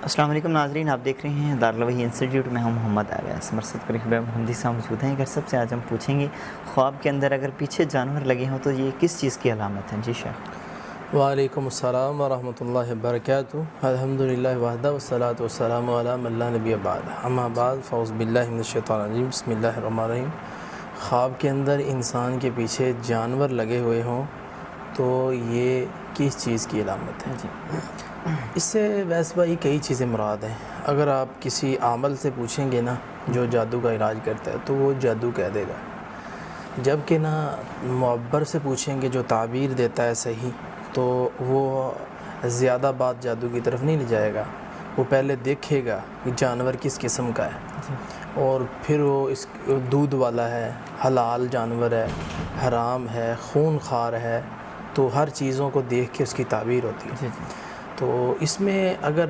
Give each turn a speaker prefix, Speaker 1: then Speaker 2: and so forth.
Speaker 1: السلام علیکم ناظرین، آپ دیکھ رہے ہیں دارالوحی انسٹیٹیوٹ میں ہم محمد اویس مرشد قریب محمدی صاحب موجود ہیں۔ اگر سب سے آج ہم پوچھیں گے خواب کے اندر اگر پیچھے جانور لگے ہوں تو یہ کس چیز کی علامت ہے؟ جی شیخ۔
Speaker 2: وعلیکم السلام ورحمۃ اللہ وبرکاتہ۔ الحمدللہ وحدہ والصلاۃ والسلام علی من لا نبی بعد، اما بعد فاعوذ باللہ من الشیطان الرجیم، بسم اللہ الرحمن الرحیم۔ خواب کے اندر انسان کے پیچھے جانور لگے ہوئے ہوں تو یہ کس چیز کی علامت ہے؟
Speaker 1: جی
Speaker 2: اس سے ویسے بھائی کئی چیزیں مراد ہیں۔ اگر آپ کسی عامل سے پوچھیں گے نا جو جادو کا علاج کرتا ہے تو وہ جادو کہہ دے گا، جب کہ نا معبر سے پوچھیں گے جو تعبیر دیتا ہے صحیح، تو وہ زیادہ بات جادو کی طرف نہیں لے جائے گا۔ وہ پہلے دیکھے گا کہ جانور کس قسم کا ہے، اور پھر وہ اس دودھ والا ہے، حلال جانور ہے، حرام ہے، خون خوار ہے، تو ہر چیزوں کو دیکھ کے اس کی تعبیر ہوتی ہے۔ تو اس میں اگر